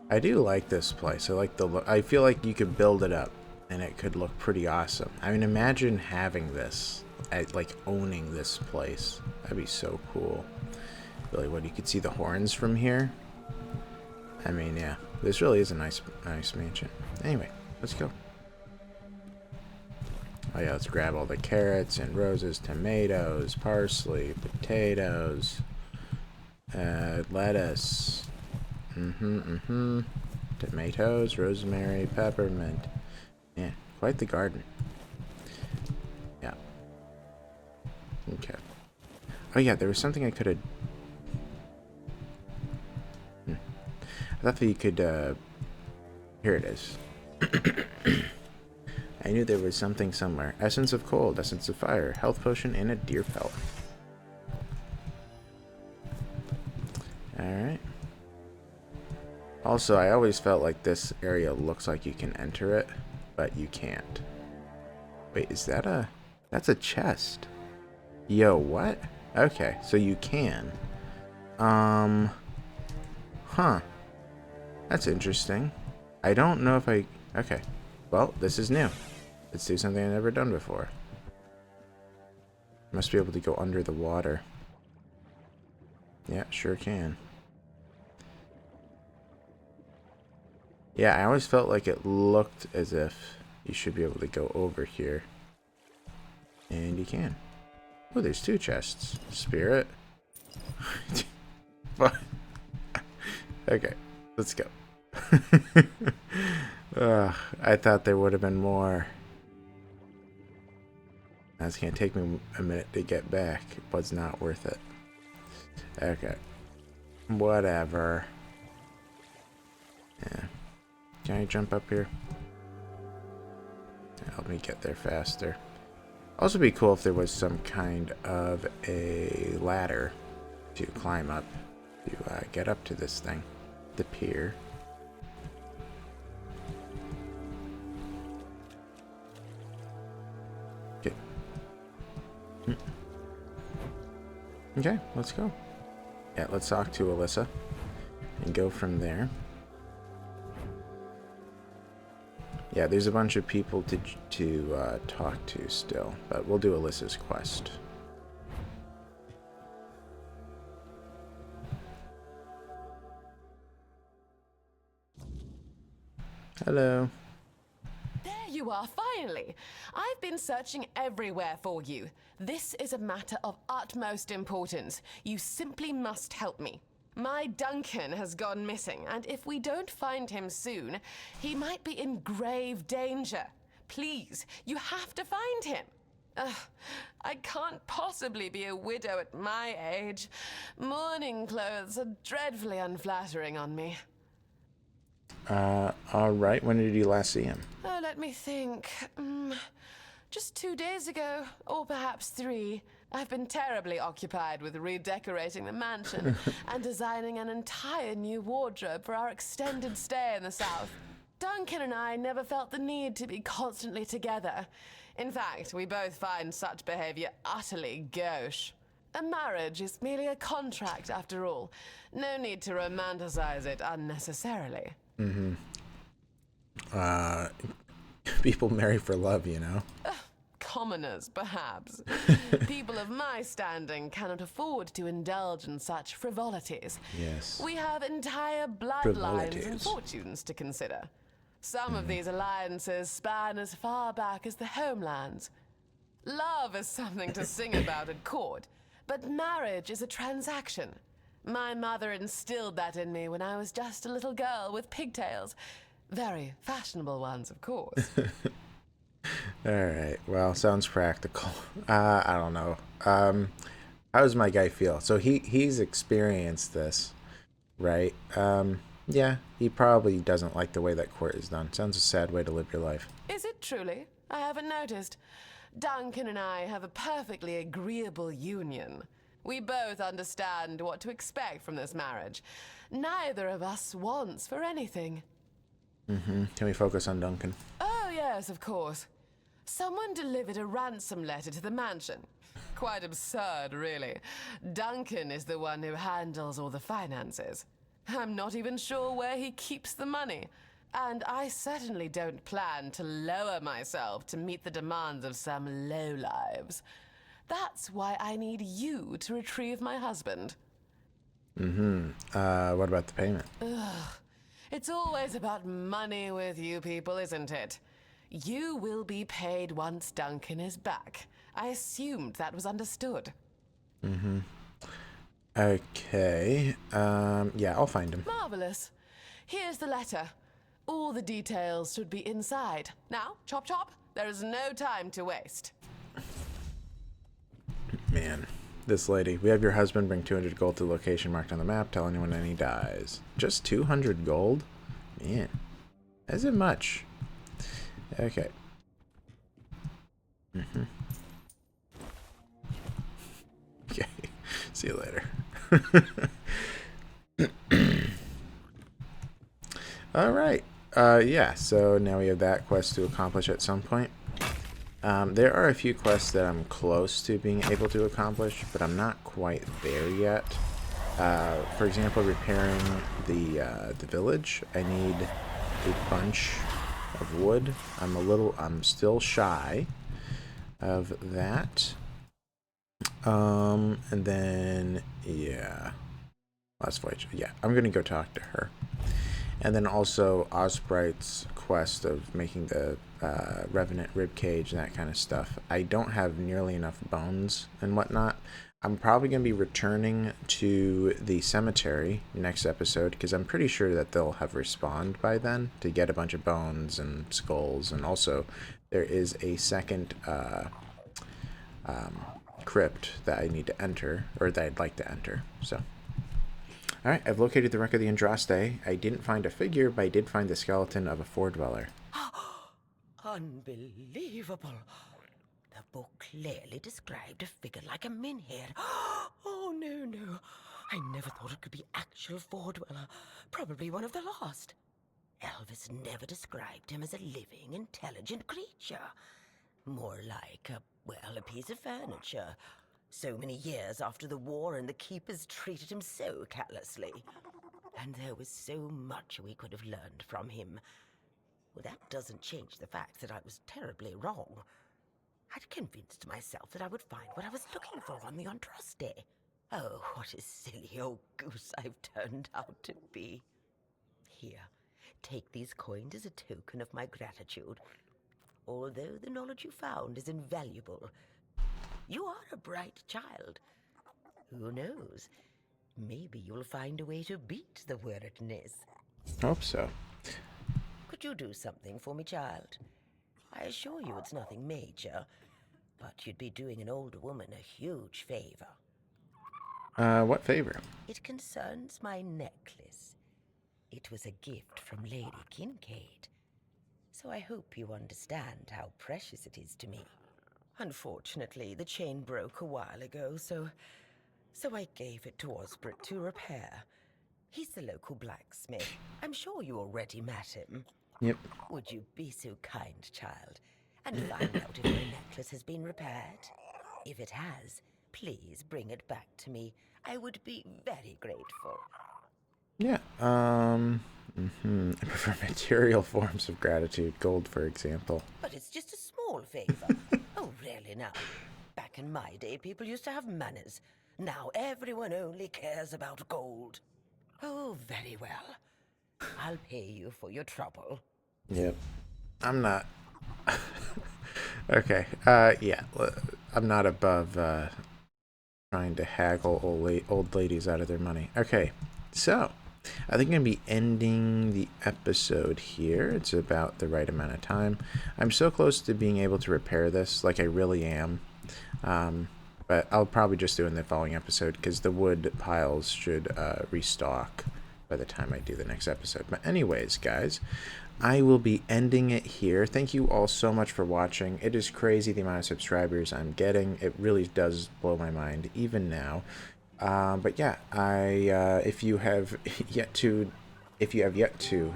I do like this place. I like the look. I feel like you could build it up, and it could look pretty awesome. I mean, imagine having this, like owning this place. That'd be so cool. Really, what, you could see the horns from here? I mean, yeah, this really is a nice mansion. Anyway, let's go. Oh yeah, let's grab all the carrots and roses, tomatoes, parsley, potatoes, lettuce, tomatoes, rosemary, peppermint. Yeah, quite the garden. Yeah. Okay. Oh yeah, there was something I could have... I thought that you could, here it is. I knew there was something somewhere. Essence of cold, essence of fire, health potion, and a deer pelt. Alright. Also, I always felt like this area looks like you can enter it, but you can't. Wait, is that a... That's a chest. Yo, what? Okay, so you can. Huh. That's interesting. I don't know if I... Okay. Well, this is new. Let's do something I've never done before. Must be able to go under the water. Yeah, sure can. Yeah, I always felt like it looked as if you should be able to go over here. And you can. Oh, there's 2 chests. Spirit. Okay, let's go. I thought there would have been more. It's gonna take me a minute to get back. It was not worth it. Okay. Whatever. Yeah. Can I jump up here? Help me get there faster. Also be cool if there was some kind of a ladder to climb up to get up to this thing. The pier. Okay. Okay, let's go. Yeah, let's talk to Alyssa and go from there. Yeah, there's a bunch of people to talk to still, but we'll do Alyssa's quest. Hello. There you are, finally. I've been searching everywhere for you. This is a matter of utmost importance. You simply must help me. My Duncan has gone missing, and if we don't find him soon, he might be in grave danger. Please, you have to find him. I can't possibly be a widow at my age. Mourning clothes are dreadfully unflattering on me. Alright, when did you last see him? Oh, let me think. Just 2 days ago, or perhaps 3. I've been terribly occupied with redecorating the mansion and designing an entire new wardrobe for our extended stay in the south. Duncan and I never felt the need to be constantly together. In fact, we both find such behavior utterly gauche. A marriage is merely a contract, after all. No need to romanticize it unnecessarily. People marry for love, you know? Commoners, perhaps. People of my standing cannot afford to indulge in such frivolities. Yes. We have entire bloodlines and fortunes to consider. Some of these alliances span as far back as the homelands. Love is something to sing about at court, but marriage is a transaction. My mother instilled that in me when I was just a little girl with pigtails. Very fashionable ones, of course. Alright, well, sounds practical. I don't know. How does my guy feel? So he's experienced this, right? Yeah, he probably doesn't like the way that court is done. Sounds a sad way to live your life. Is it truly? I haven't noticed. Duncan and I have a perfectly agreeable union. We both understand what to expect from this marriage. Neither of us wants for anything. Can we focus on Duncan? Oh, yes, of course. Someone delivered a ransom letter to the mansion. Quite absurd, really. Duncan is the one who handles all the finances. I'm not even sure where he keeps the money. And I certainly don't plan to lower myself to meet the demands of some lowlives. That's why I need you to retrieve my husband. What about the payment? It's always about money with you people, isn't it? You will be paid once Duncan is back. I assumed that was understood. Okay. Yeah, I'll find him. Marvelous. Here's the letter. All the details should be inside. Now, chop chop, there is no time to waste. Man, this lady. We have your husband bring 200 gold to the location marked on the map. Tell anyone when he dies. Just 200 gold? Man, that isn't much. Okay. Okay. See you later. All right. Yeah, so now we have that quest to accomplish at some point. There are a few quests that I'm close to being able to accomplish, but I'm not quite there yet. For example, repairing the village, I need a bunch of wood. I'm still shy of that. And then, yeah, last voyage. Yeah, I'm gonna go talk to her. And then also Osprite's quest of making the Revenant ribcage and that kind of stuff. I don't have nearly enough bones and whatnot. I'm probably going to be returning to the cemetery next episode because I'm pretty sure that they'll have respawned by then to get a bunch of bones and skulls. And also there is a second crypt that I need to enter, or that I'd like to enter. So, alright, I've located the wreck of the Andraste. I didn't find a figure, but I did find the skeleton of a Foredweller. Unbelievable. The book clearly described a figure like a menhir. Oh, no. I never thought it could be actual Foredweller. Probably one of the lost. Elvis never described him as a living, intelligent creature. More like a piece of furniture. So many years after the war, and the keepers treated him so callously. And there was so much we could have learned from him. Well, that doesn't change the fact that I was terribly wrong. I'd convinced myself that I would find what I was looking for on the Andraste. Oh, what a silly old goose I've turned out to be. Here, take these coins as a token of my gratitude. Although the knowledge you found is invaluable, you are a bright child. Who knows? Maybe you'll find a way to beat the weirdness. Hope so. Could you do something for me, child? I assure you it's nothing major, but you'd be doing an older woman a huge favor. What favor? It concerns my necklace. It was a gift from Lady Kincaid, so I hope you understand how precious it is to me. Unfortunately, the chain broke a while ago, so I gave it to Osbert to repair. He's the local blacksmith. I'm sure you already met him. Yep. Would you be so kind, child, and find out if my necklace has been repaired? If it has, please bring it back to me. I would be very grateful. Yeah. I prefer material forms of gratitude. Gold, for example. But it's just a small favor. Oh, really now? Back in my day, people used to have manners. Now everyone only cares about gold. Oh, very well. I'll pay you for your trouble. Yep. I'm not... Okay. Yeah. I'm not above trying to haggle old ladies out of their money. Okay. So, I think I'm going to be ending the episode here. It's about the right amount of time. I'm so close to being able to repair this. Like, I really am. But I'll probably just do it in the following episode because the wood piles should restock by the time I do the next episode. But anyways, guys, I will be ending it here. Thank you all so much for watching. It is crazy the amount of subscribers I'm getting. It really does blow my mind, even now. But yeah, if you have yet to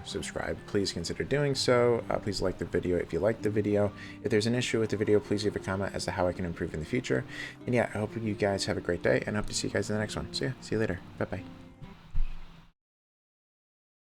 subscribe, please consider doing so. Please like the video if you like the video. If there's an issue with the video, please leave a comment as to how I can improve in the future. And yeah, I hope you guys have a great day, and I hope to see you guys in the next one. So yeah, see you later. Bye-bye.